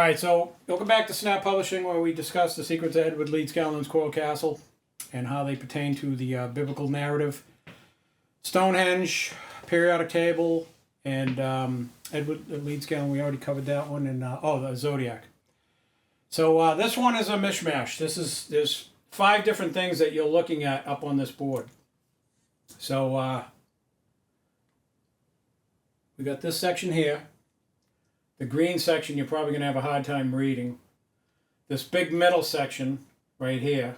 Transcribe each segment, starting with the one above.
right, so welcome back to Snap Publishing, where we discuss the secrets of Edward Leeds Scanlon's Coral Castle and how they pertain to the biblical narrative. Stonehenge, periodic table, and Edward Leeds Scanlon, we already covered that one, and the Zodiac. So this one is a mishmash. There's 5 different things that you're looking at up on this board. So we got this section here. The green section you're probably going to have a hard time reading. This big middle section right here.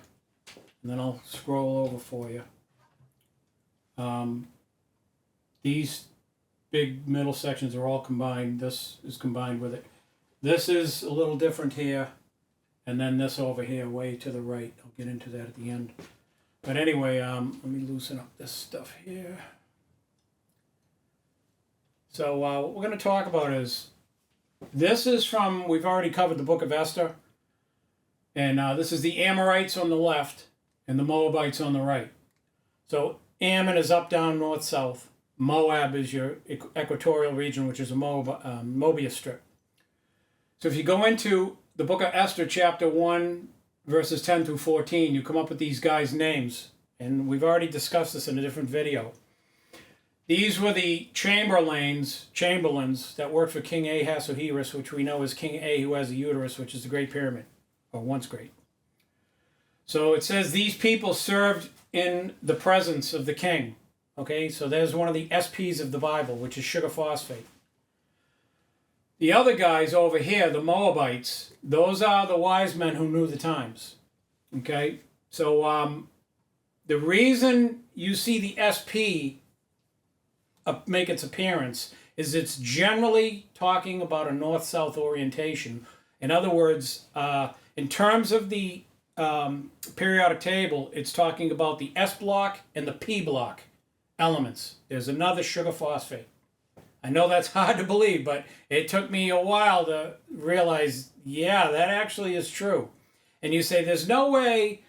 And then I'll scroll over for you. These big middle sections are all combined. This is combined with it. This is a little different here. And then this over here way to the right. I'll get into that at the end. But anyway, let me loosen up this stuff here. So what we're going to talk about is, this is from, we've already covered the book of Esther. And this is the Amorites on the left and the Moabites on the right. So Ammon is up, down, north, south. Moab is your equatorial region, which is a Mobius strip. So if you go into the book of Esther, chapter 1, verses 10 through 14, you come up with these guys' names. And we've already discussed this in a different video. These were the chamberlains that worked for King Ahasuerus, which we know as King A, who has a uterus, which is the Great Pyramid, or once great. So it says these people served in the presence of the king. Okay, so there's one of the SPs of the Bible, which is sugar phosphate. The other guys over here, the Moabites, those are the wise men who knew the times. Okay, so the reason you see the SP make its appearance is it's generally talking about a north-south orientation. In other words, in terms of the periodic table, it's talking about the S block and the P block elements. There's another sugar phosphate. I know that's hard to believe, but it took me a while to realize, yeah, that actually is true. And you say there's no way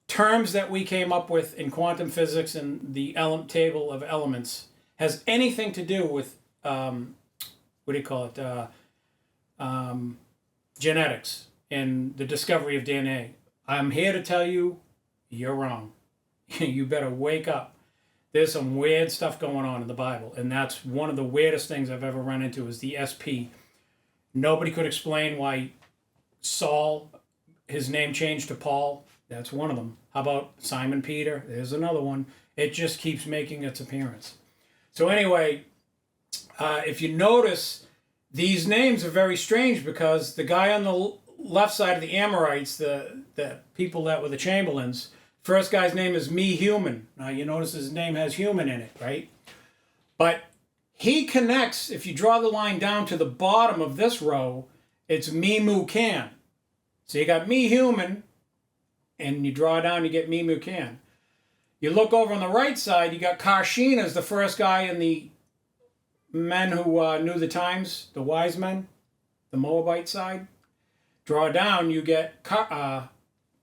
terms that we came up with in quantum physics and the table of elements has anything to do with, genetics and the discovery of DNA. I'm here to tell you, you're wrong. You better wake up. There's some weird stuff going on in the Bible, and that's one of the weirdest things I've ever run into is the SP. Nobody could explain why Saul, his name changed to Paul. That's one of them. How about Simon Peter? There's another one. It just keeps making its appearance. So anyway, if you notice, these names are very strange because the guy on the left side of the Amorites, the people that were the chamberlains, first guy's name is Me Human. Now you notice his name has human in it, right? But he connects, if you draw the line down to the bottom of this row, it's Me Mu Can. So you got Me Human, and you draw down, you get Me Mu Can. You look over on the right side, you got Karshina as the first guy in the men who knew the times, the wise men, the Moabite side. Draw down, you get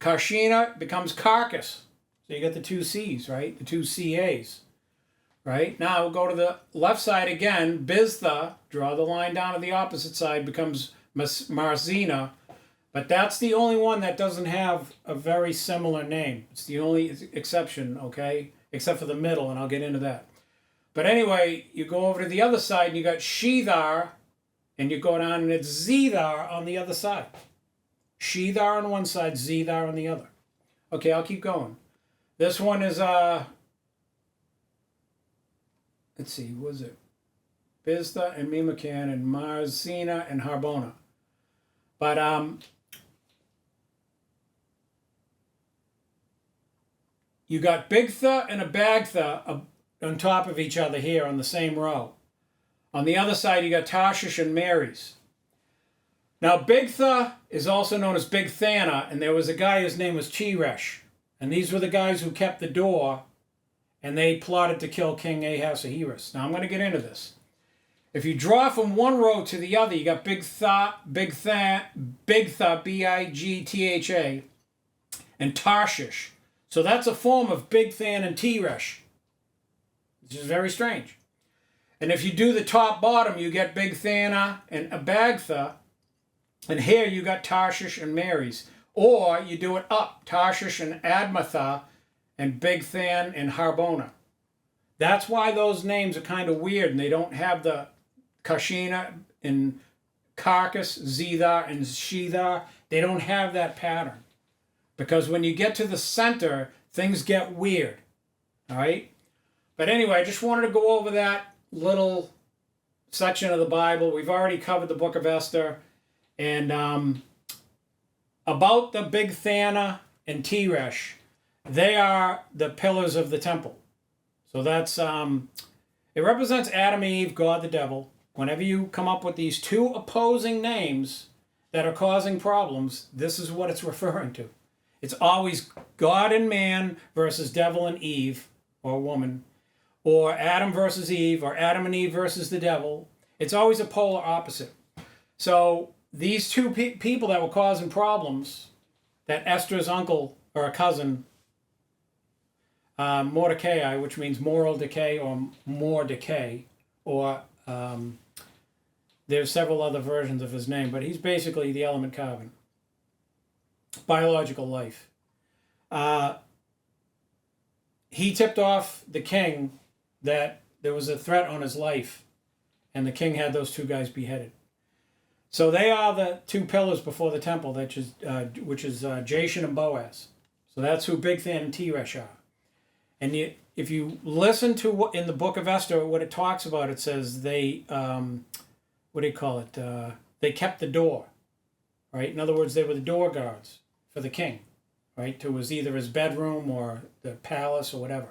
Karshina becomes Carcass. So you get the 2 C's, right? The 2 CAs, right? Now we'll go to the left side again. Biztha, draw the line down to the opposite side, becomes Marzina. But that's the only one that doesn't have a very similar name. It's the only exception, okay? Except for the middle, and I'll get into that. But anyway, you go over to the other side, and you got Shethar, and you go down, and it's Zethar on the other side. Shethar on one side, Zethar on the other. Okay, I'll keep going. This one is, let's see, what is it? Biztha and Memucan and Marzina and Harbona. But, you got Bigtha and a Bagtha on top of each other here on the same row. On the other side, you got Tarshish and Mary's. Now, Bigtha is also known as Big Thana, and there was a guy whose name was Chiresh. And these were the guys who kept the door, and they plotted to kill King Ahasuerus. Now, I'm going to get into this. If you draw from one row to the other, you got Bigtha, Bigtha, and Tarshish. So that's a form of Bigthan and Tiresh, which is very strange. And if you do the top bottom, you get Bigthana and Abagtha, And here you got Tarshish and Mary's. Or you do it up, Tarshish and Admatha and Bigthan and Harbona. That's why those names are kind of weird, and they don't have the Kashina and Carcass, Zethar and Shethar. They don't have that pattern. Because when you get to the center, things get weird. All right? But anyway, I just wanted to go over that little section of the Bible. We've already covered the book of Esther. And about the Bigthana and Teresh, they are the pillars of the temple. So that's, it represents Adam and Eve, God the devil. Whenever you come up with these two opposing names that are causing problems, this is what it's referring to. It's always God and man versus devil and Eve, or woman, or Adam versus Eve, or Adam and Eve versus the devil. It's always a polar opposite. So these two people that were causing problems, that Esther's uncle or a cousin, Mordecai, which means moral decay or more decay, or there's several other versions of his name, but he's basically the element carbon, biological life. He tipped off the king that there was a threat on his life, and the king had those two guys beheaded. So they are the two pillars before the temple, which is Jashen and Boaz. So that's who Bigthan and Teresh are. And if you listen to what in the book of Esther, what it talks about, it says they, what do you call it? They kept the door, right? In other words, they were the door guards for the king, right? To was either his bedroom or the palace or whatever.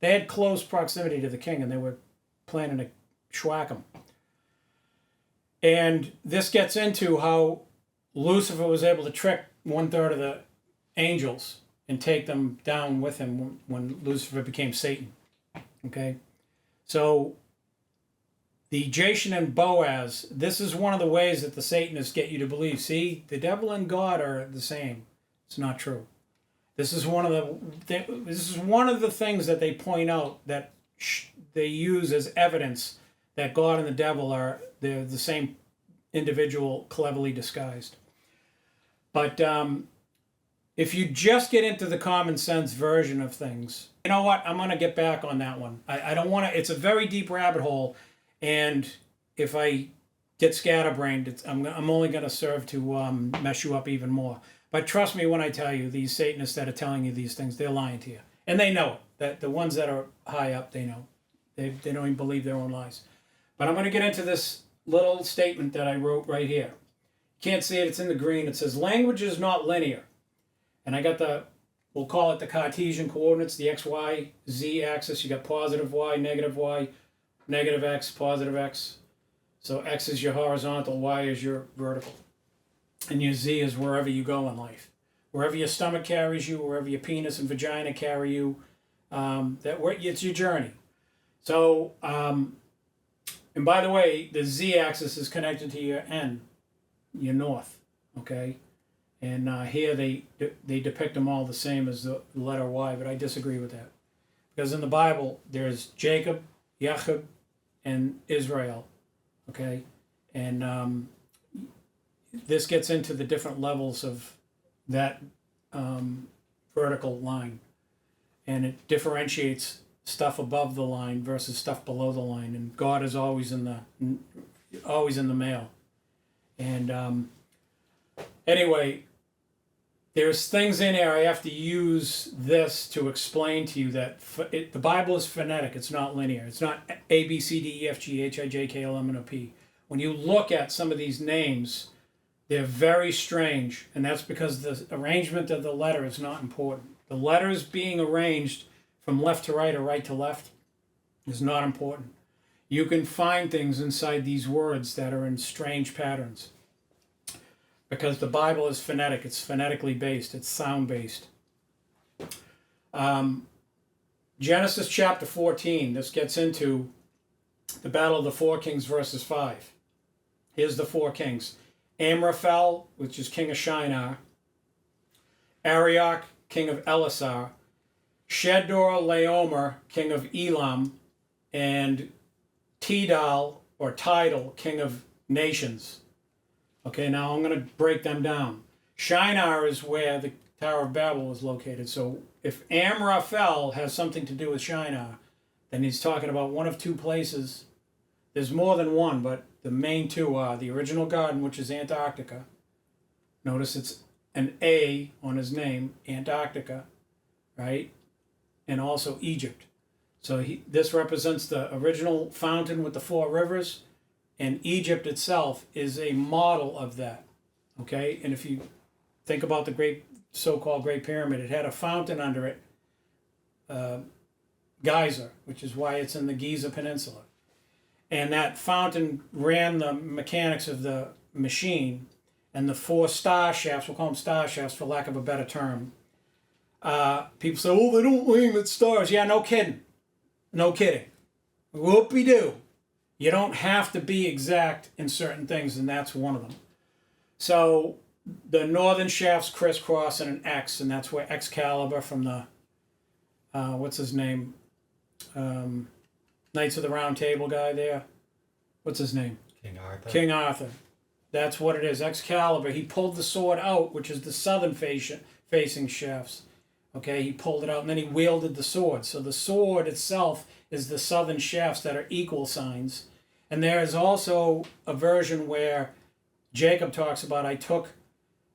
They had close proximity to the king, and they were planning to schwack him. And this gets into how Lucifer was able to trick 1/3 of the angels and take them down with him when Lucifer became Satan. Okay? So the Jashen and Boaz, this is one of the ways that the Satanists get you to believe, see, the devil and God are the same. It's not true. This is one of the things that they point out that they use as evidence that God and the devil they're the same individual, cleverly disguised. But if you just get into the common sense version of things, you know what? I'm going to get back on that one. I don't want to, it's a very deep rabbit hole. And if I get scatterbrained, I'm only going to serve to mess you up even more. But trust me when I tell you, these Satanists that are telling you these things, they're lying to you. And they know it. That the ones that are high up, they know. They don't even believe their own lies. But I'm going to get into this little statement that I wrote right here. You can't see it. It's in the green. It says, language is not linear. And I got we'll call it the Cartesian coordinates, the X, Y, Z axis. You got positive Y, negative X, positive X. So X is your horizontal, Y is your vertical. And your Z is wherever you go in life. Wherever your stomach carries you, wherever your penis and vagina carry you, it's your journey. So, and by the way, the Z-axis is connected to your N, your north, okay? And here they depict them all the same as the letter Y, but I disagree with that. Because in the Bible, there's Jacob, Jacob, and Israel, okay? And this gets into the different levels of that vertical line. And it differentiates stuff above the line versus stuff below the line. And God is always in the male. And anyway, there's things in here I have to use this to explain to you that the Bible is phonetic. It's not linear. It's not A, B, C, D, E, F, G, H, I, J, K, L, M, N, O, P. When you look at some of these names, they're very strange, and that's because the arrangement of the letter is not important. The letters being arranged from left to right or right to left is not important. You can find things inside these words that are in strange patterns. Because the Bible is phonetic, it's phonetically based, it's sound based. Genesis chapter 14, this gets into the battle of the four kings verses 5. Here's the four kings. Amraphel, which is king of Shinar. Arioch, king of Elasar. Shedor Laomer, king of Elam. And Tidal, or Tidal, king of nations. Okay, now I'm going to break them down. Shinar is where the Tower of Babel is located. So if Amraphel has something to do with Shinar, then he's talking about one of two places. There's more than one, but the main two are the original garden, which is Antarctica. Notice it's an A on his name, Antarctica, right? And also Egypt. So this represents the original fountain with the four rivers, and Egypt itself is a model of that. Okay, and if you think about the so-called Great Pyramid, it had a fountain under it, geyser, which is why it's in the Giza Peninsula. And that fountain ran the mechanics of the machine, and the four star shafts, we'll call them star shafts for lack of a better term. People say, oh, they don't aim at stars. Yeah, no kidding. No kidding. Whoopie-doo. You don't have to be exact in certain things, and that's one of them. So the northern shafts crisscross in an X, and that's where Excalibur from the, what's his name? Knights of the Round Table guy there. What's his name? King Arthur. King Arthur. That's what it is. Excalibur. He pulled the sword out, which is the southern facing shafts. Okay, he pulled it out and then he wielded the sword. So the sword itself is the southern shafts that are equal signs. And there is also a version where Jacob talks about, I took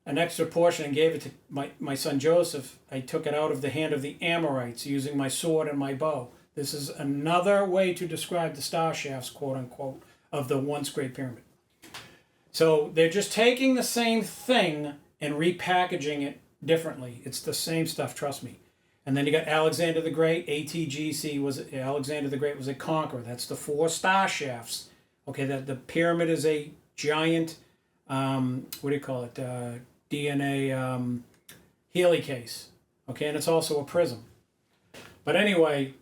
an extra portion and gave it to my son Joseph. I took it out of the hand of the Amorites using my sword and my bow. This is another way to describe the star shafts, quote unquote, of the once Great Pyramid. So they're just taking the same thing and repackaging it differently. It's the same stuff, trust me. And then you got Alexander the Great. Alexander the Great was a conqueror. That's the four star shafts. Okay, that the pyramid is a giant, what do you call it? DNA helicase. Okay, and it's also a prism. But anyway,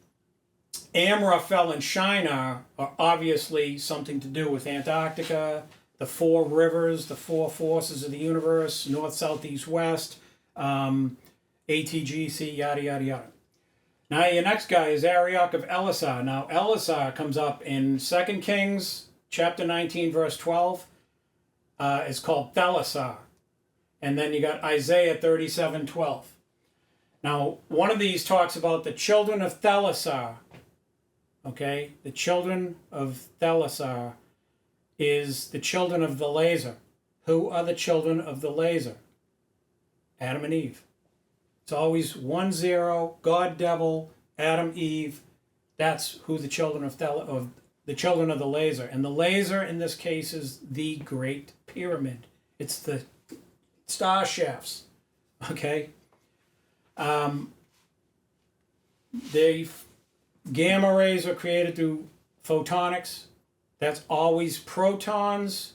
Amraphel and Shinar are obviously something to do with Antarctica, the four rivers, the four forces of the universe, north, south, east, west, ATGC, yada, yada, yada. Now your next guy is Arioch of Elisar. Now Elisar comes up in 2 Kings chapter 19, verse 12. It's called Thelasar. And then you got Isaiah 37:12. Now, one of these talks about the children of Thelasar. Okay? The children of Thelasar is the children of the laser. Who are the children of the laser? Adam and Eve. It's always 1-0, God, devil, Adam, Eve. That's who the children of the children of the laser. And the laser in this case is the Great Pyramid. It's the star shafts. Okay? The gamma rays are created through photonics. That's always protons,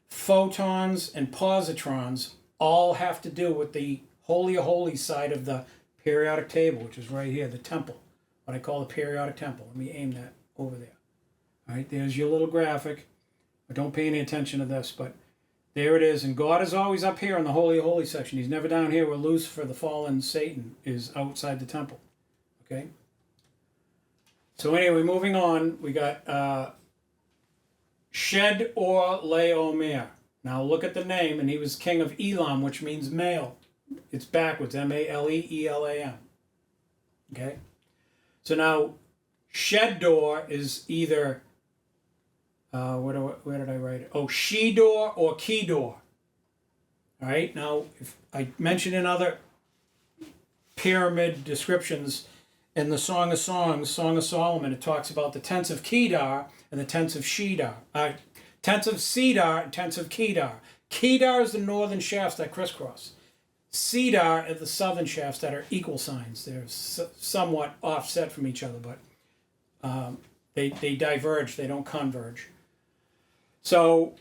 photons, and positrons all have to do with the holy of holies side of the periodic table, which is right here, the temple, what I call the periodic temple. Let me aim that over there. All right, there's your little graphic. But don't pay any attention to this, but there it is. And God is always up here in the holy of holies section. He's never down here where Lucifer, the fallen Satan, is outside the temple. Okay? So anyway, moving on, we got Shed or Leomer. Now look at the name, and he was king of Elam, which means male. It's backwards, M-A-L-E-E-L-A-M. Okay? So now, Sheddor is either, where did I write it? Oh, Shedor or Kedor. All right? Now, if I mentioned in other pyramid descriptions, in the Song of Songs, Song of Solomon, it talks about the tents of Kedar and the tents of Shedar. Tents of Cedar and tents of Kedar. Kedar is the northern shafts that crisscross. Cedar are the southern shafts that are equal signs. They're somewhat offset from each other, but they diverge. They don't converge. So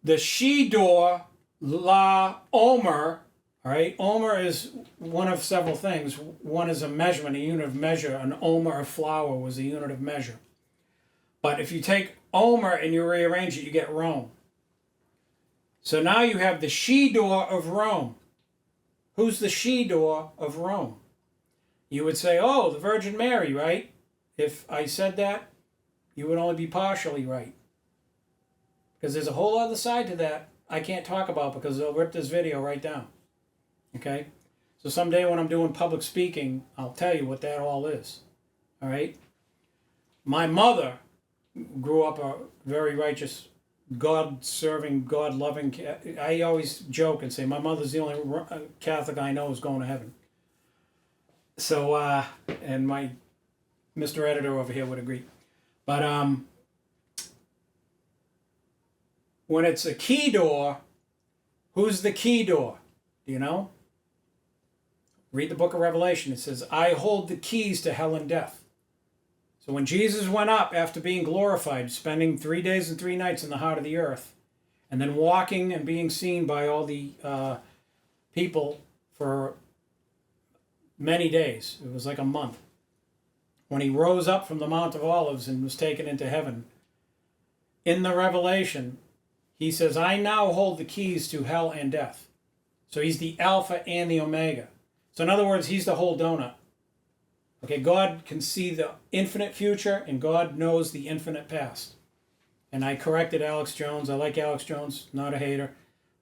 the Shedor La Omer. All right, omer is one of several things. One is a measurement, a unit of measure. An omer of flour was a unit of measure. But if you take omer and you rearrange it, you get Rome. So now you have the Shedor of Rome. Who's the Shedor of Rome? You would say, oh, the Virgin Mary, right? If I said that, you would only be partially right. because there's a whole other side to that I can't talk about because they'll rip this video right down. Okay? So someday when I'm doing public speaking, I'll tell you what that all is. All right? My mother grew up a very righteous, God-serving, God-loving. I always joke and say my mother's the only Catholic I know who's going to heaven. So, and my Mr. Editor over here would agree. But when it's a key door, who's the key door? Do you know? Read the book of Revelation. It says, I hold the keys to hell and death. So when Jesus went up after being glorified, spending 3 days and 3 nights in the heart of the earth, and then walking and being seen by all the people for many days, it was like a month. When he rose up from the Mount of Olives and was taken into heaven, in the Revelation, he says, I now hold the keys to hell and death. So he's the Alpha and the Omega. So in other words, he's the whole donut. Okay, God can see the infinite future and God knows the infinite past. And I corrected Alex Jones. I like Alex Jones, not a hater.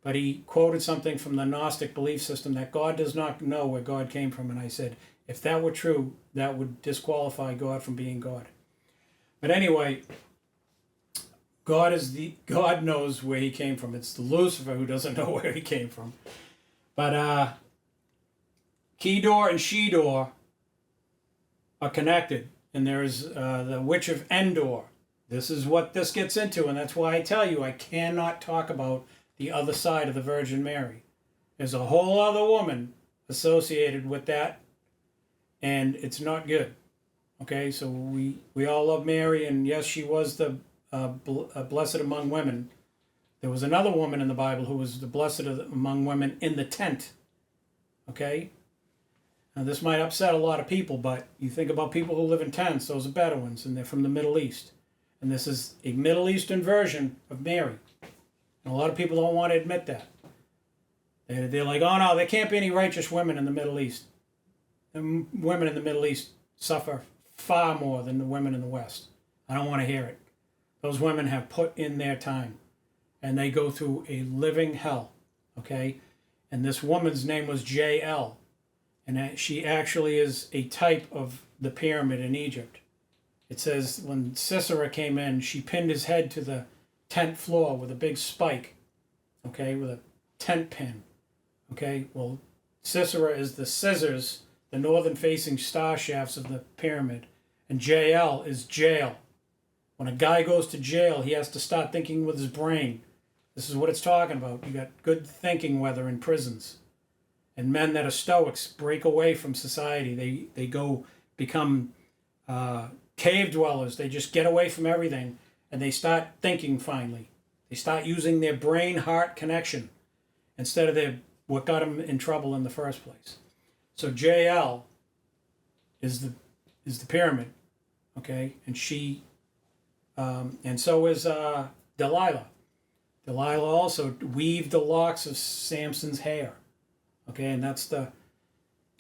But he quoted something from the Gnostic belief system that God does not know where God came from. And I said, if that were true, that would disqualify God from being God. But anyway, God knows where he came from. It's the Lucifer who doesn't know where he came from. But key door and she door are connected. And there's the Witch of Endor. This is what this gets into, and that's why I tell you I cannot talk about the other side of the Virgin Mary. There's a whole other woman associated with that, and it's not good. Okay, so we all love Mary, and yes, she was the blessed among women. There was another woman in the Bible who was the blessed among women in the tent. Okay? Now, this might upset a lot of people, but you think about people who live in tents, those are Bedouins, and they're from the Middle East. And this is a Middle Eastern version of Mary. And a lot of people don't want to admit that. They're like, oh no, there can't be any righteous women in the Middle East. And women in the Middle East suffer far more than the women in the West. I don't want to hear it. Those women have put in their time. And they go through a living hell. Okay? And this woman's name was Jael. And she actually is a type of the pyramid in Egypt. It says when Sisera came in, she pinned his head to the tent floor with a big spike, okay, with a tent pin. Okay, well, Sisera is the scissors, the northern-facing star shafts of the pyramid. And Jael is jail. When a guy goes to jail, he has to start thinking with his brain. This is what it's talking about. You got good thinking weather in prisons. And men that are stoics break away from society. They go become cave dwellers. They just get away from everything. And they start thinking finally. They start using their brain-heart connection instead of what got them in trouble in the first place. So Jael is the pyramid, okay? And she, and so is Delilah. Delilah also weaved the locks of Samson's hair. Okay, and that's the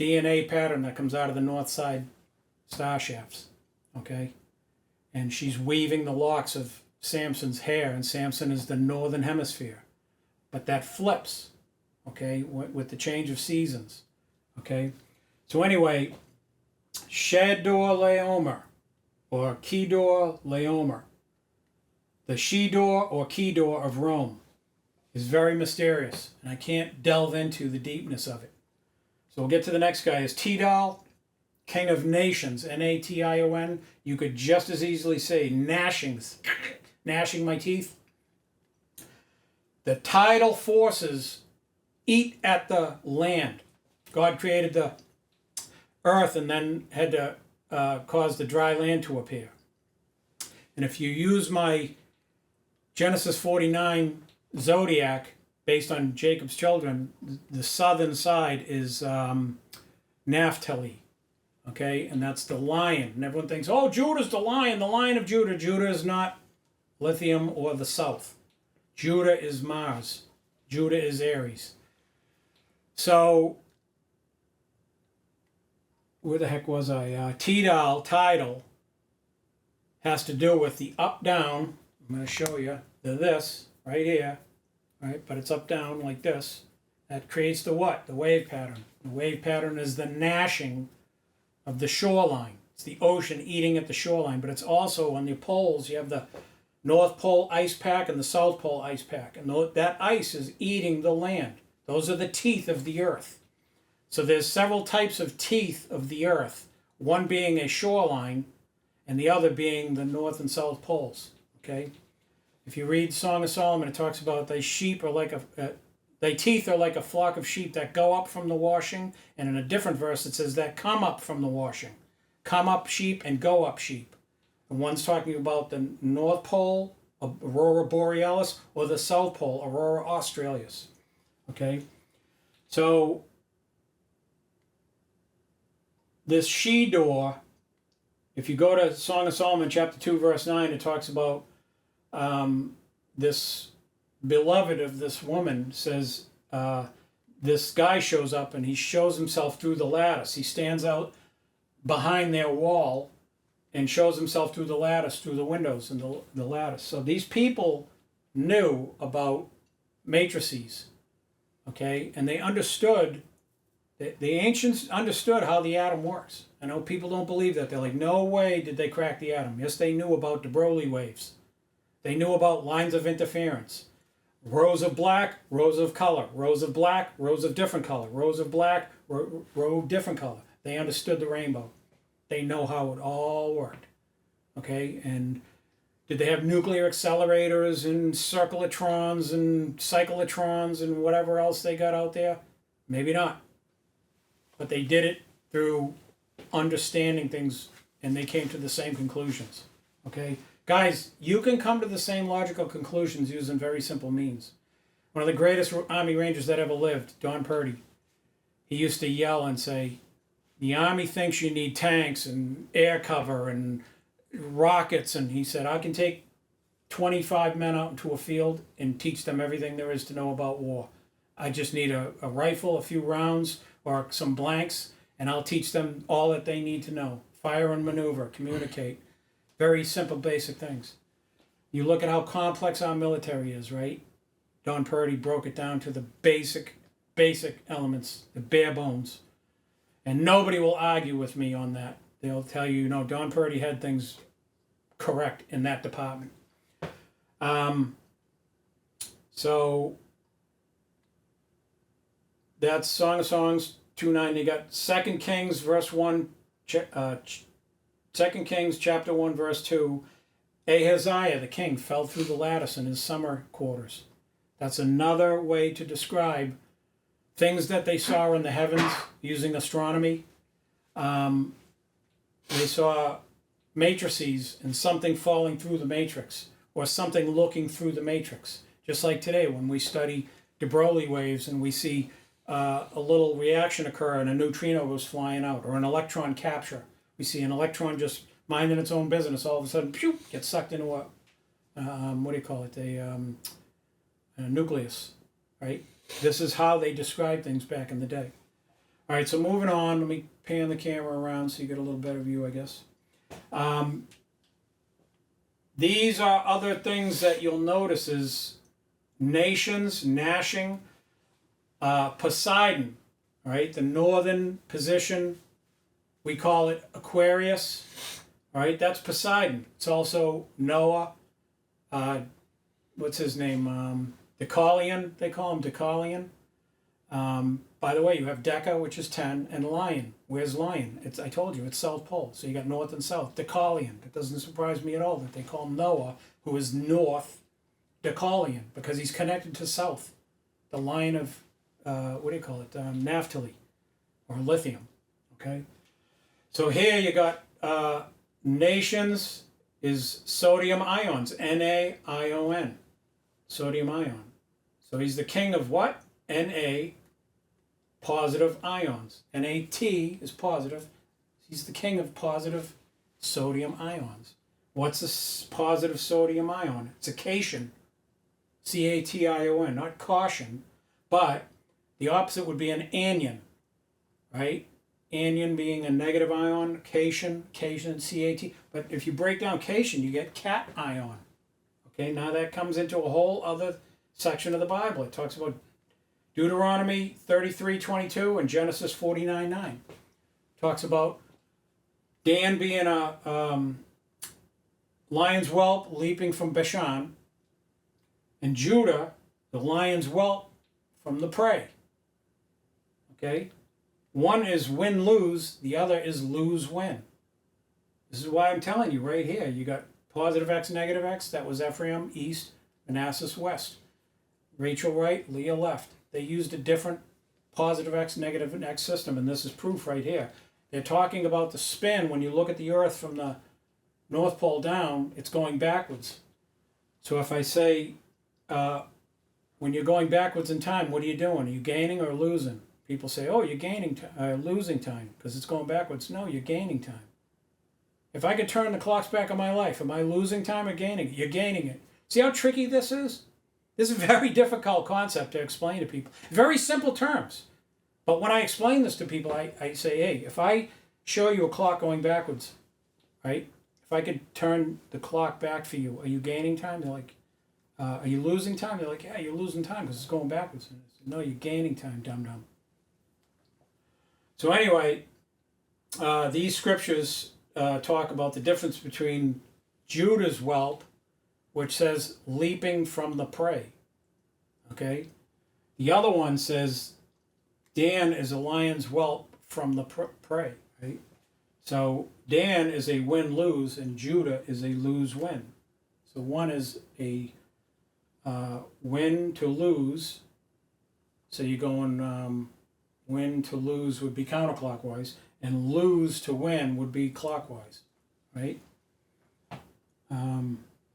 DNA pattern that comes out of the north side star shafts. Okay, and she's weaving the locks of Samson's hair, and Samson is the northern hemisphere. But that flips, okay, with the change of seasons. Okay, so anyway, Shador Laomer, or Kedor Laomer, the she-door or key-door of Rome, is very mysterious, and I can't delve into the deepness of it. So we'll get to the next guy. Is Tidal, King of Nations, Nation. You could just as easily say gnashing my teeth. The tidal forces eat at the land. God created the earth and then had to cause the dry land to appear. And if you use my Genesis 49 zodiac based on Jacob's children, the southern side is Naphtali, okay, and that's the lion. And everyone thinks, oh, Judah's the Lion of Judah. Judah is not lithium or the south. Judah is Mars. Judah is Aries. So where the heck was I? Tidal has to do with the up-down. I'm going to show you. They're this right here, right? But it's up down like this. That creates the what? The wave pattern. The wave pattern is the gnashing of the shoreline. It's the ocean eating at the shoreline, but it's also on the poles. You have the North Pole ice pack and the South Pole ice pack, and that ice is eating the land. Those are the teeth of the earth. So there's several types of teeth of the earth, one being a shoreline and the other being the North and South Poles. Okay? If you read Song of Solomon, it talks about they sheep are like they teeth are like a flock of sheep that go up from the washing, and in a different verse it says that come up from the washing. Come up sheep and go up sheep. The one's talking about the North Pole, Aurora Borealis, or the South Pole, Aurora Australis. Okay? So this she-door, if you go to Song of Solomon chapter 2 verse 9, it talks about this beloved of this woman says, this guy shows up and he shows himself through the lattice. He stands out behind their wall and shows himself through the lattice, through the windows and the lattice. So these people knew about matrices, okay? And they understood, the ancients understood how the atom works. I know people don't believe that. They're like, no way did they crack the atom. Yes, they knew about de Broglie waves. They knew about lines of interference. Rows of black, rows of color. Rows of black, rows of different color. Rows of black, row of different color. They understood the rainbow. They know how it all worked. Okay, and did they have nuclear accelerators and circulatrons and cyclotrons and whatever else they got out there? Maybe not. But they did it through understanding things, and they came to the same conclusions. Okay? Guys, you can come to the same logical conclusions using very simple means. One of the greatest Army Rangers that ever lived, Don Purdy, he used to yell and say, the Army thinks you need tanks and air cover and rockets, and he said, I can take 25 men out into a field and teach them everything there is to know about war. I just need a rifle, a few rounds, or some blanks, and I'll teach them all that they need to know. Fire and maneuver, communicate. Very simple, basic things. You look at how complex our military is, right? Don Purdy broke it down to the basic elements, the bare bones. And nobody will argue with me on that. They'll tell you, Don Purdy had things correct in that department. So that's Song of Songs 2:9. You got 2 Kings verse 1, 2 Kings chapter 1 verse 2. Ahaziah the king fell through the lattice in his summer quarters. That's another way to describe things that they saw in the heavens using astronomy. They saw matrices and something falling through the matrix, or something looking through the matrix. Just like today when we study de Broglie waves and we see a little reaction occur and a neutrino goes flying out, or an electron capture. We see an electron just minding its own business, all of a sudden, pew, gets sucked into a nucleus, right? This is how they described things back in the day. All right, so moving on, let me pan the camera around so you get a little better view, I guess. These are other things that you'll notice is nations, gnashing, Poseidon, right? The northern position, we call it Aquarius, right? That's Poseidon. It's also Noah, what's his name? Deucalion, they call him Deucalion. By the way, you have Deca, which is 10, and Lion. Where's Lion? I told you, it's South Pole. So you got North and South. Deucalion. It doesn't surprise me at all that they call him Noah, who is North Deucalion, because he's connected to South. The line of, Naphtali, or lithium, okay? So here you got nations is sodium ions, Na-I-O-N, sodium ion. So he's the king of what? Na, positive ions. NAT is positive. He's the king of positive sodium ions. What's a positive sodium ion? It's a cation. C-A-T-I-O-N, not caution, but the opposite would be an anion, right? Anion being a negative ion, cation, C-A-T. But if you break down cation, you get cation, Okay, now that comes into a whole other section of the Bible. It talks about Deuteronomy 33:22 and Genesis 49:9. Talks about Dan being a lion's whelp leaping from Bashan, and Judah, the lion's whelp from the prey. Okay? One is win-lose, the other is lose-win. This is why I'm telling you right here. You got positive X, negative X. That was Ephraim east, Manasseh west. Rachel right, Leah left. They used a different positive X, negative X system, and this is proof right here. They're talking about the spin. When you look at the Earth from the North Pole down, it's going backwards. So if I say, when you're going backwards in time, what are you doing? Are you gaining or losing? People say, oh, you're losing time because it's going backwards. No, you're gaining time. If I could turn the clocks back on my life, am I losing time or gaining it? You're gaining it. See how tricky this is? This is a very difficult concept to explain to people. Very simple terms. But when I explain this to people, I say, hey, if I show you a clock going backwards, right? If I could turn the clock back for you, are you gaining time? They're like, are you losing time? They're like, yeah, you're losing time because it's going backwards. And I said, no, you're gaining time, dum-dum. So anyway, these scriptures talk about the difference between Judah's whelp, which says leaping from the prey. Okay? The other one says Dan is a lion's whelp from the prey. Right? So Dan is a win-lose and Judah is a lose-win. So one is a win to lose. So you're going win to lose would be counterclockwise, and lose to win would be clockwise, right?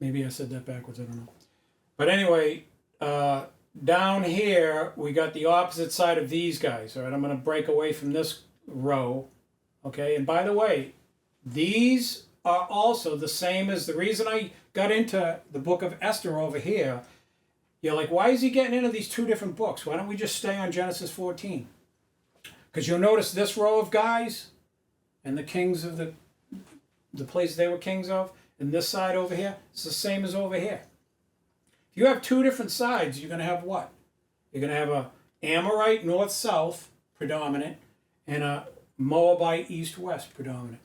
Maybe I said that backwards, I don't know. But anyway, down here, we got the opposite side of these guys, all right? I'm going to break away from this row, okay? And by the way, these are also the same as the reason I got into the book of Esther over here. You're like, why is he getting into these two different books? Why don't we just stay on Genesis 14? Because you'll notice this row of guys and the kings of the place they were kings of, and this side over here, it's the same as over here. If you have two different sides, you're going to have what? You're going to have a Amorite north-south predominant and a Moabite east-west predominant.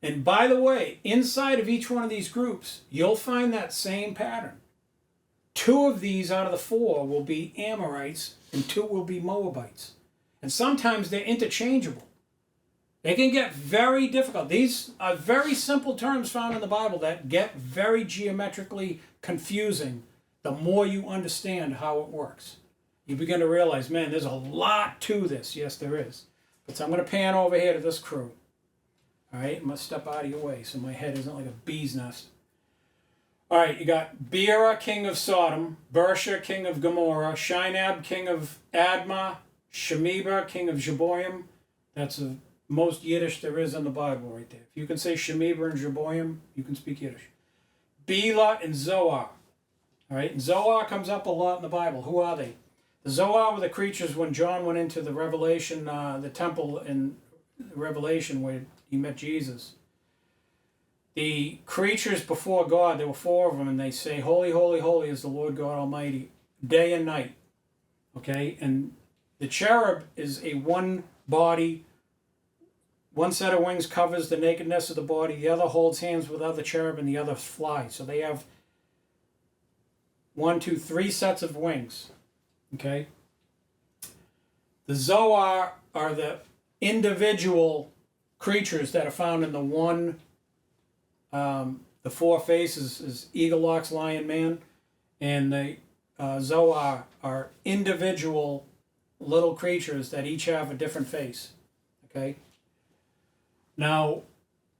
And by the way, inside of each one of these groups, you'll find that same pattern. 2 of these out of the 4 will be Amorites and 2 will be Moabites. And sometimes they're interchangeable. They can get very difficult. These are very simple terms found in the Bible that get very geometrically confusing the more you understand how it works. You begin to realize, man, there's a lot to this. Yes, there is. But so I'm going to pan over here to this crew. All right, I'm going to step out of your way so my head isn't like a bee's nest. All right, you got Bera, king of Sodom, Bersha, king of Gomorrah, Shinab, king of Admah, Shemeba, king of Jeboim. That's the most Yiddish there is in the Bible right there. If you can say Shemeba and Jeboim, you can speak Yiddish. Bela and Zoar. All right, and Zoar comes up a lot in the Bible. Who are they? The Zoar were the creatures when John went into the Revelation, the temple in Revelation where he met Jesus. The creatures before God, there were 4 of them, and they say, holy, holy, holy is the Lord God Almighty, day and night. Okay, and the cherub is a one body, one set of wings covers the nakedness of the body, the other holds hands with other cherub, and the other flies. So they have 1, 2, 3 sets of wings. Okay? The Zoar are the individual creatures that are found in the one, the 4 faces is eagle, ox, lion, man, and the Zoar are individual little creatures that each have a different face. Okay? Now,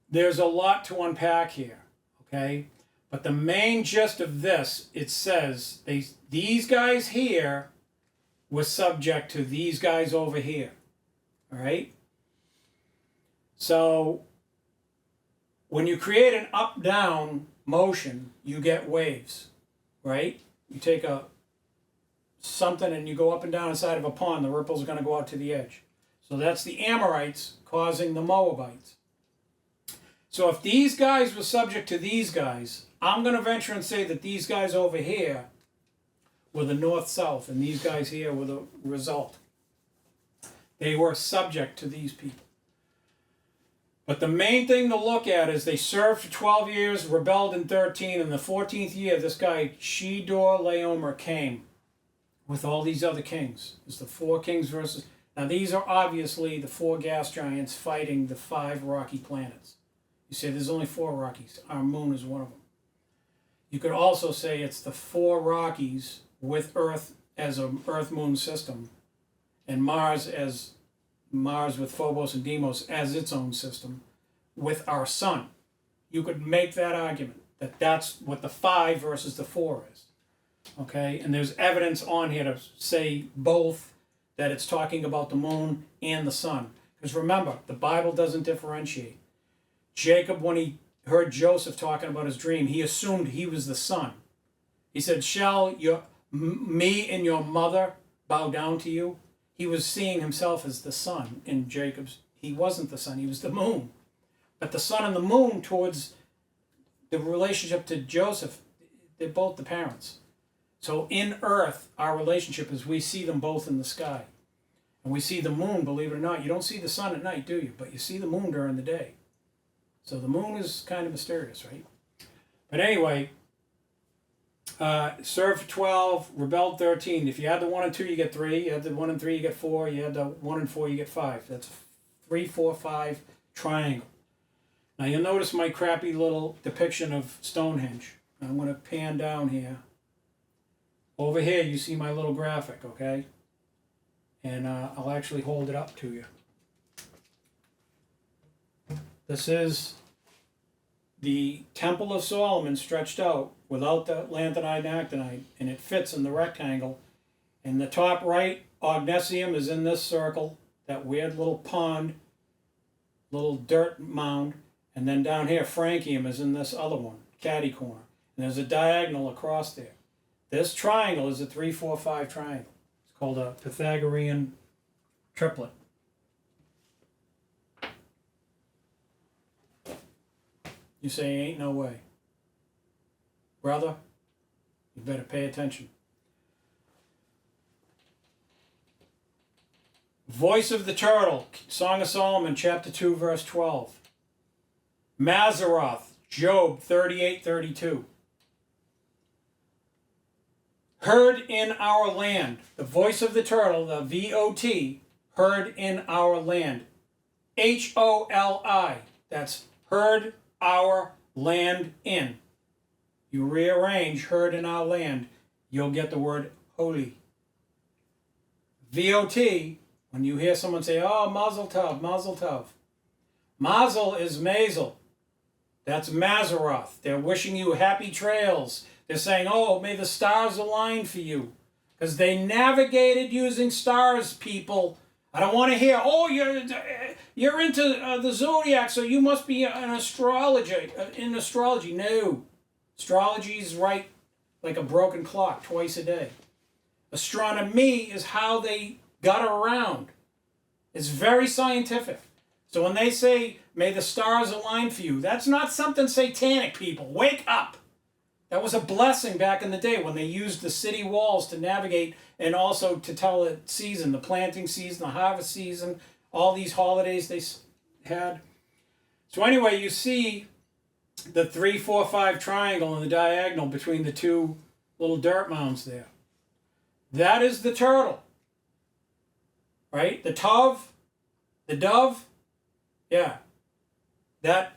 there's a lot to unpack here. Okay? But the main gist of this, it says these guys here were subject to these guys over here. All right? So, when you create an up-down motion, you get waves, right? You take something and you go up and down inside of a pond, the ripples are going to go out to the edge. So that's the Amorites causing the Moabites. So if these guys were subject to these guys, I'm going to venture and say that these guys over here were the north-south, and these guys here were the result. They were subject to these people. But the main thing to look at is they served for 12 years, rebelled in 13, and the 14th year, this guy, Chedorlaomer, came with all these other kings. It's the 4 kings versus... Now, these are obviously the 4 gas giants fighting the 5 rocky planets. You say there's only 4 Rockies. Our moon is one of them. You could also say it's the 4 Rockies with Earth as an Earth-Moon system, and Mars with Phobos and Deimos as its own system, with our sun. You could make that argument that that's what the 5 versus the 4 is. Okay, and there's evidence on here to say both, that it's talking about the moon and the sun. Because remember, the Bible doesn't differentiate. Jacob, when he heard Joseph talking about his dream, he assumed he was the son. He said, shall me and your mother bow down to you? He was seeing himself as the sun in Jacob's. He wasn't the sun, he was the moon. But the sun and the moon, towards the relationship to Joseph, they're both the parents. So in Earth, our relationship is we see them both in the sky. And we see the moon, believe it or not. You don't see the sun at night, do you? But you see the moon during the day. So the moon is kind of mysterious, right? But anyway, served for 12, rebelled 13. If you had the 1 and 2, you get 3. You had the 1 and 3, you get 4. You had the 1 and 4, you get 5. That's a 3, 4, 5 triangle. Now you'll notice my crappy little depiction of Stonehenge. I'm going to pan down here. Over here, you see my little graphic, okay? And I'll actually hold it up to you. This is the Temple of Solomon stretched out without the lanthanide and actinide, and it fits in the rectangle. In the top right, Ognesium is in this circle, that weird little pond, little dirt mound, and then down here, Francium is in this other one, catty corner. And there's a diagonal across there. This triangle is a 3, 4, 5 triangle. It's called a Pythagorean triplet. You say, ain't no way. Brother, you better pay attention. Voice of the Turtle, Song of Solomon, chapter 2, verse 12. Mazaroth, Job 38:32. Heard in our land. The voice of the turtle, the V-O-T, heard in our land. H-O-L-I. That's heard our land in. You rearrange heard in our land, you'll get the word holy. V-O-T, when you hear someone say, oh, Mazel Tov, Mazel Tov. Mazel is Mazel. That's Mazaroth. They're wishing you happy trails. They're saying, oh, may the stars align for you. Because they navigated using stars, people. I don't want to hear, oh, you're into the zodiac, so you must be an astrologer. In astrology, no. Astrology is right like a broken clock twice a day. Astronomy is how they got around. It's very scientific. So when they say, may the stars align for you, that's not something satanic, people. Wake up. That was a blessing back in the day when they used the city walls to navigate and also to tell the season, the planting season, the harvest season, all these holidays they had. So anyway, you see the 3, 4, 5 triangle in the diagonal between the 2 little dirt mounds there. That is the turtle. Right? The dove, yeah. That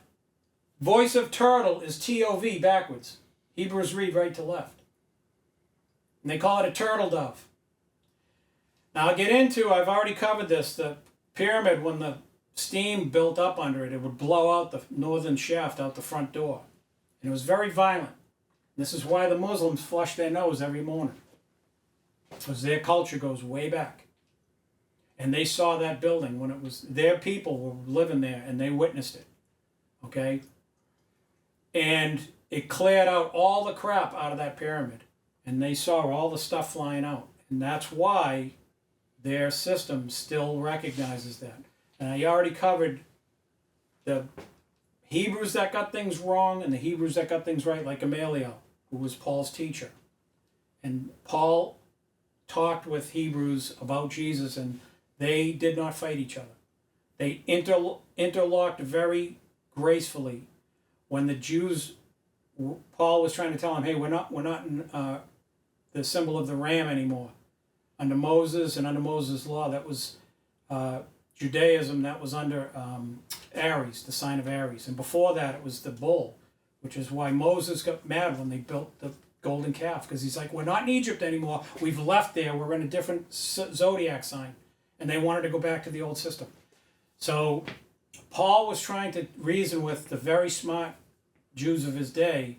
voice of turtle is T-O-V backwards. Hebrews read right to left. And they call it a turtle dove. Now I'll get into, I've already covered this, the pyramid, when the steam built up under it, it would blow out the northern shaft out the front door. And it was very violent. This is why the Muslims flush their nose every morning. Because their culture goes way back. And they saw that building when it was, their people were living there and they witnessed it. Okay? And it cleared out all the crap out of that pyramid. And they saw all the stuff flying out. And that's why their system still recognizes that. And I already covered the Hebrews that got things wrong and the Hebrews that got things right, like Gamaliel, who was Paul's teacher. And Paul talked with Hebrews about Jesus, and they did not fight each other. They interlocked very gracefully. When the Jews, Paul was trying to tell them, hey, we're not in the symbol of the ram anymore. Under Moses and under Moses' law, that was Judaism, that was under Aries, the sign of Aries. And before that, it was the bull, which is why Moses got mad when they built the golden calf, because he's like, we're not in Egypt anymore. We've left there. We're in a different zodiac sign. And they wanted to go back to the old system. So Paul was trying to reason with the very smart Jews of his day,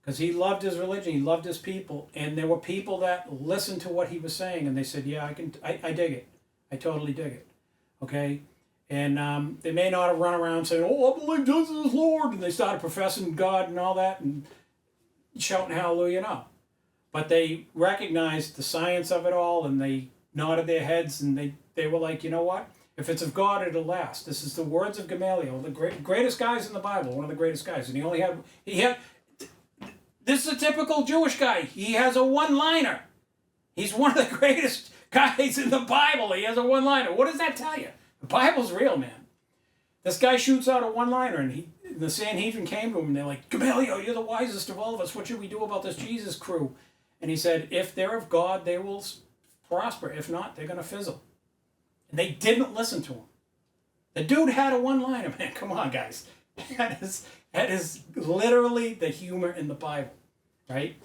because he loved his religion, he loved his people, and there were people that listened to what he was saying, and they said, yeah, I dig it. I totally dig it. Okay? And they may not have run around saying, oh, I believe Jesus is Lord, and they started professing God and all that, and shouting hallelujah, no. But they recognized the science of it all, and they nodded their heads, and they were like, you know what? If it's of God, it'll last. This is the words of Gamaliel, the greatest guys in the Bible, one of the greatest guys. And he had, this is a typical Jewish guy. He has a one-liner. He's one of the greatest guys in the Bible. He has a one-liner. What does that tell you? The Bible's real, man. This guy shoots out a one-liner, and the Sanhedrin came to him, and they're like, Gamaliel, you're the wisest of all of us. What should we do about this Jesus crew? And he said, if they're of God, they will prosper. If not, they're going to fizzle. And they didn't listen to him. The dude had a one-liner, man. Come on, guys. That is literally the humor in the Bible, right?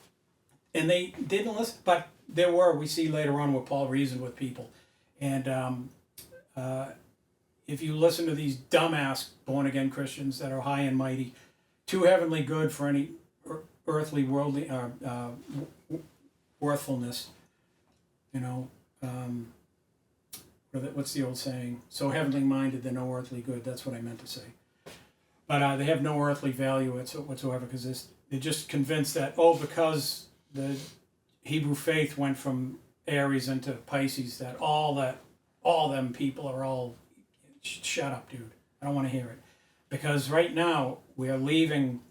And they didn't listen. But we see later on where Paul reasoned with people. And if you listen to these dumbass born-again Christians that are high and mighty, too heavenly good for any earthly, worldly worthfulness, you know, what's the old saying? So heavenly minded, they're no earthly good. That's what I meant to say. But they have no earthly value whatsoever, because they're just convinced that, because the Hebrew faith went from Aries into Pisces, that all them people are all, shut up, dude. I don't want to hear it. Because right now, we are leaving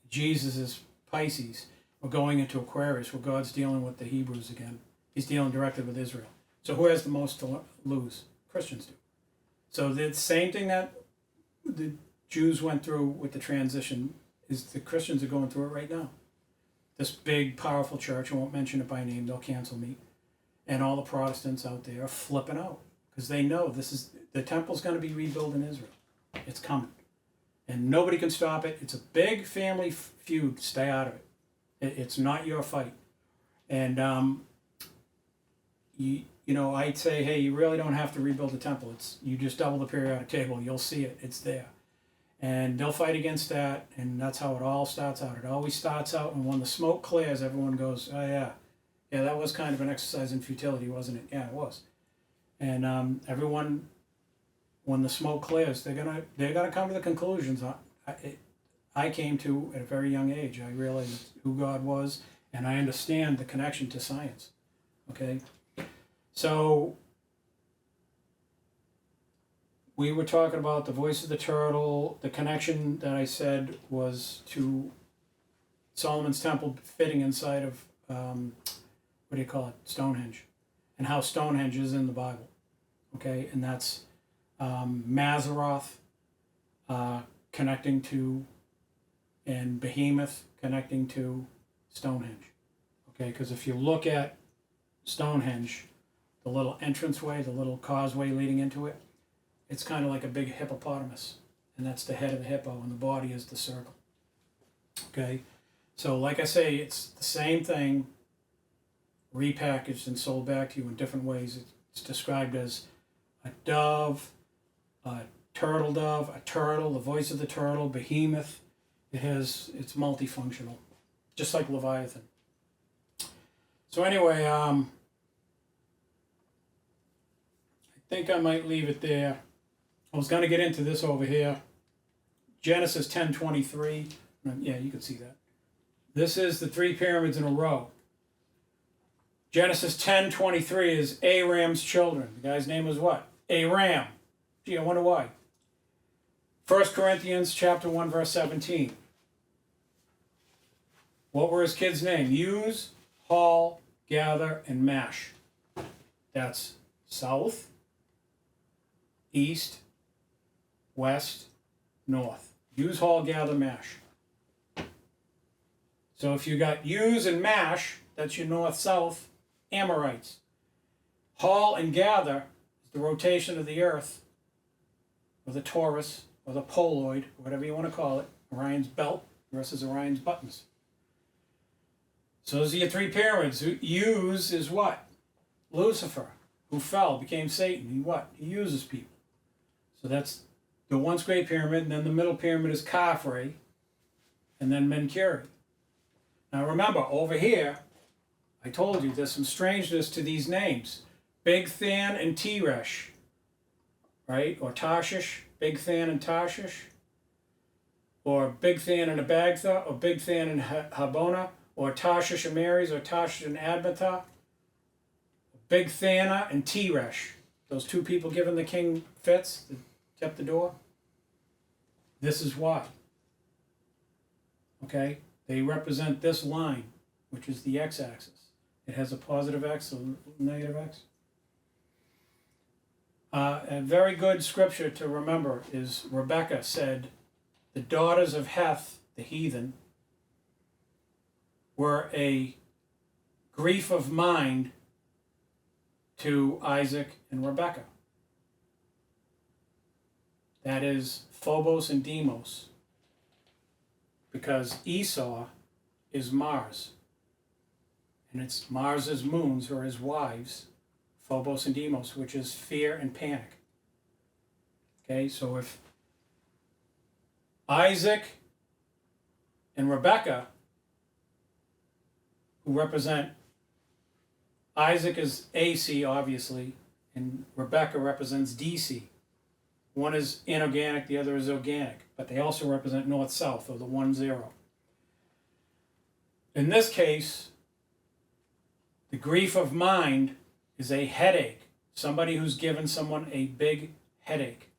Jesus' Pisces. We're going into Aquarius, where God's dealing with the Hebrews again. He's dealing directly with Israel. So who has the most to lose? Christians do. So the same thing that the Jews went through with the transition is the Christians are going through it right now. This big, powerful church, I won't mention it by name, they'll cancel me, and all the Protestants out there are flipping out, because they know the temple's going to be rebuilt in Israel. It's coming. And nobody can stop it. It's a big family feud. Stay out of it. It's not your fight. And I'd say, hey, you really don't have to rebuild the temple. You just double the periodic table. You'll see it. It's there. And they'll fight against that, and that's how it all starts out. It always starts out, and when the smoke clears, everyone goes, oh, yeah, that was kind of an exercise in futility, wasn't it? Yeah, it was. And everyone, when the smoke clears, they're gonna come to the conclusions I came to at a very young age. I realized who God was, and I understand the connection to science. Okay? So we were talking about the voice of the turtle. The connection that I said was to Solomon's temple fitting inside of, Stonehenge. And how Stonehenge is in the Bible. Okay? And that's Mazaroth connecting to, and Behemoth connecting to Stonehenge. Okay? Because if you look at Stonehenge, the little entranceway, the little causeway leading into it, it's kind of like a big hippopotamus, and that's the head of the hippo, and the body is the circle. Okay? So like I say, it's the same thing repackaged and sold back to you in different ways. It's described as a dove, a turtle dove, a turtle, the voice of the turtle, Behemoth. It's multifunctional, just like Leviathan. So anyway, I think I might leave it there. I was going to get into this over here. Genesis 10:23. Yeah, you can see that. This is the three pyramids in a row. Genesis 10:23 is Aram's children. The guy's name was what? Aram. Gee, I wonder why. 1 Corinthians chapter 1, verse 17. What were his kids' names? Use, haul, gather, and mash. That's south, east, west, north. Use, haul, gather, mash. So if you got use and mash, that's your north-south Amorites. Haul and gather is the rotation of the earth, or the torus, or the poloid, whatever you want to call it. Orion's belt versus Orion's buttons. So those are your three pyramids. Use is what? Lucifer, who fell, became Satan. He what? He uses people. So that's the once great pyramid, and then the middle pyramid is Khafre, and then Menkaure. Now remember, over here, I told you there's some strangeness to these names. Bigthan and Teresh, right? Or Tarshish, Bigthan and Tarshish. Or Bigthan and Abagtha, or Bigthan and Habona, or Tarshish and Mary's, or Tarshish and Admatha. Bigthana and Teresh. Those two people giving the king fits that kept the door. This is why. Okay? They represent this line, which is the x-axis. It has a positive x, a negative x. A very good scripture to remember is Rebecca said, the daughters of Heth, the heathen, were a grief of mind to Isaac and Rebekah. That is Phobos and Deimos, because Esau is Mars, and it's Mars's moons or his wives, Phobos and Deimos, which is fear and panic. Okay, so if Isaac and Rebekah, who represent, Isaac is AC, obviously, and Rebekah represents DC. One is inorganic, the other is organic, but they also represent north-south, or the 1-0. In this case, the grief of mind is a headache. Somebody who's given someone a big headache,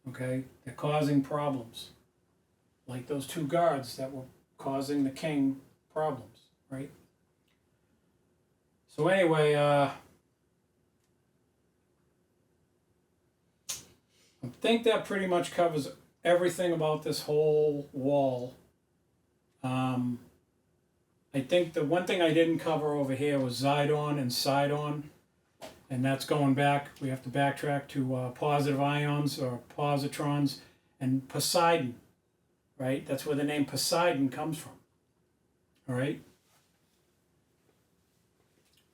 okay? They're causing problems. Like those two guards that were causing the king problems, right? So anyway, I think that pretty much covers everything about this whole wall. I think the one thing I didn't cover over here was Zidon and Sidon, and that's going back. We have to backtrack to positive ions or positrons and Poseidon, right? That's where the name Poseidon comes from, all right?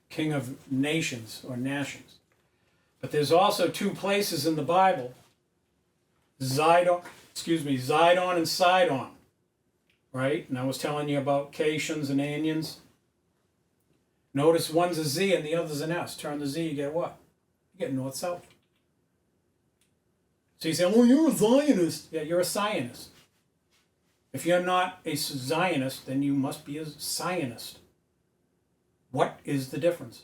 King of nations or nations. But there's also two places in the Bible, Zidon and Sidon, right? And I was telling you about Cations and Anians. Notice one's a Z and the other's an S. Turn the Z, you get what? You get north-south. So you say, oh, you're a Zionist. Yeah, you're a Zionist. If you're not a Zionist, then you must be a Zionist. What is the difference?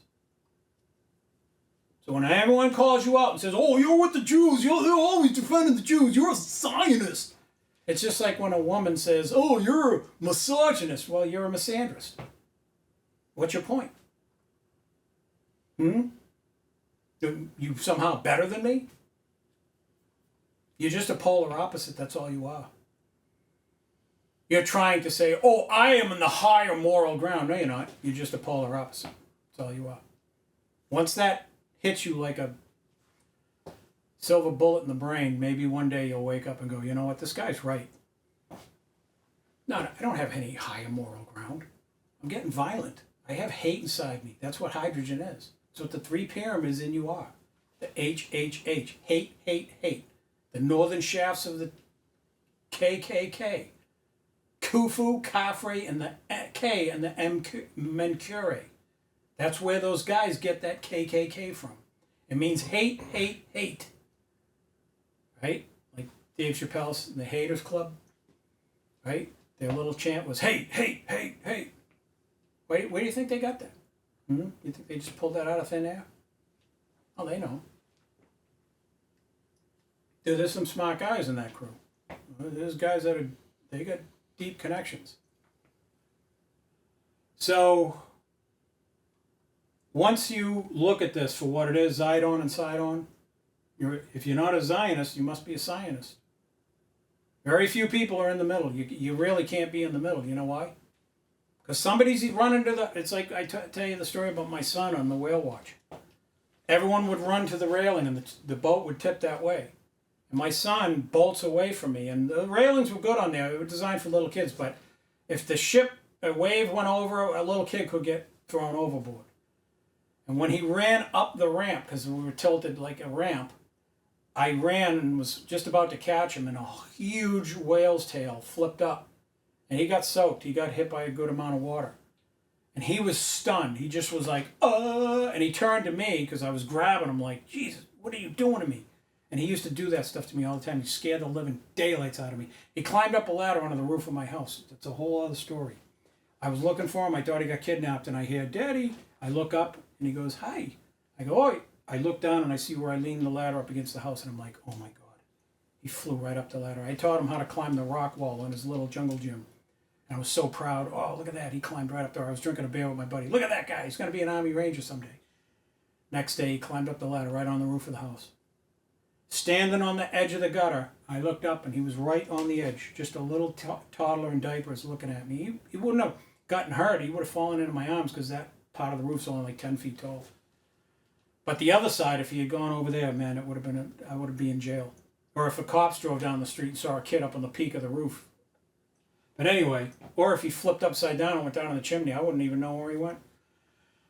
So when everyone calls you out and says, oh, you're with the Jews, you're always defending the Jews, you're a Zionist. It's just like when a woman says, oh, you're a misogynist. Well, you're a misandrist. What's your point? You somehow better than me? You're just a polar opposite, that's all you are. You're trying to say, oh, I am in the higher moral ground. No, you're not. You're just a polar opposite. That's all you are. Once that hits you like a silver bullet in the brain, maybe one day you'll wake up and go, you know what, this guy's right. No, I don't have any higher moral ground. I'm getting violent. I have hate inside me. That's what hydrogen is. That's what the three pyramids in you are. The HHH. Hate, hate, hate. The northern shafts of the KKK. Khufu, Khafre, and the K and the Menkaure. That's where those guys get that KKK from. It means hate, hate, hate. Right? Like Dave Chappelle's The Haters Club. Right? Their little chant was hate, hate, hate, hate. Where do you think they got that? You think they just pulled that out of thin air? Oh, they know. There's some smart guys in that crew. There's guys that they got deep connections. So once you look at this for what it is, Zidon and Sidon, if you're not a Zionist, you must be a Zionist. Very few people are in the middle. You really can't be in the middle. You know why? Because somebody's running to the... It's like I tell you the story about my son on the whale watch. Everyone would run to the railing and the boat would tip that way. And my son bolts away from me. And the railings were good on there. They were designed for little kids. But if a wave went over, a little kid could get thrown overboard. And when he ran up the ramp, because we were tilted like a ramp, I ran and was just about to catch him, and a huge whale's tail flipped up. And he got soaked. He got hit by a good amount of water. And he was stunned. He just was like, and he turned to me because I was grabbing him like, Jesus, what are you doing to me? And he used to do that stuff to me all the time. He scared the living daylights out of me. He climbed up a ladder onto the roof of my house. That's a whole other story. I was looking for him. I thought he got kidnapped, and I hear, Daddy. I look up, and he goes, hi. I go, oi. I look down, and I see where I leaned the ladder up against the house, and I'm like, oh, my God. He flew right up the ladder. I taught him how to climb the rock wall in his little jungle gym. And I was so proud. Oh, look at that. He climbed right up there. I was drinking a beer with my buddy. Look at that guy. He's going to be an Army Ranger someday. Next day, he climbed up the ladder right on the roof of the house. Standing on the edge of the gutter, I looked up, and he was right on the edge. Just a little toddler in diapers looking at me. He wouldn't have gotten hurt. He would have fallen into my arms because that part of the roof's only like 10 feet tall. But the other side, if he had gone over there, man, I would be in jail. Or if the cops drove down the street and saw a kid up on the peak of the roof. But anyway, or if he flipped upside down and went down in the chimney, I wouldn't even know where he went.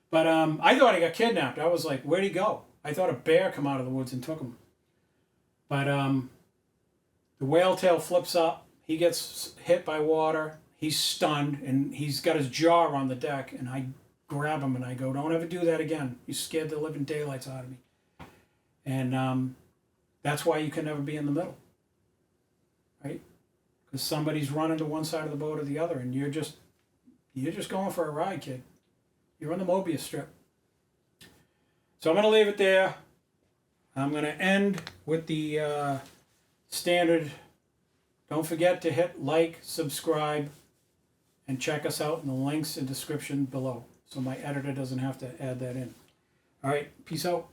But I thought he got kidnapped. I was like, where'd he go? I thought a bear come out of the woods and took him. But the whale tail flips up. He gets hit by water. He's stunned, and he's got his jaw on the deck. And I grab him, and I go, don't ever do that again. You scared the living daylights out of me. And that's why you can never be in the middle, right? Because somebody's running to one side of the boat or the other, and you're just going for a ride, kid. You're on the Mobius strip. So I'm going to leave it there. I'm going to end with the standard. Don't forget to hit like, subscribe, and check us out in the links and description below, so my editor doesn't have to add that in. All right, peace out.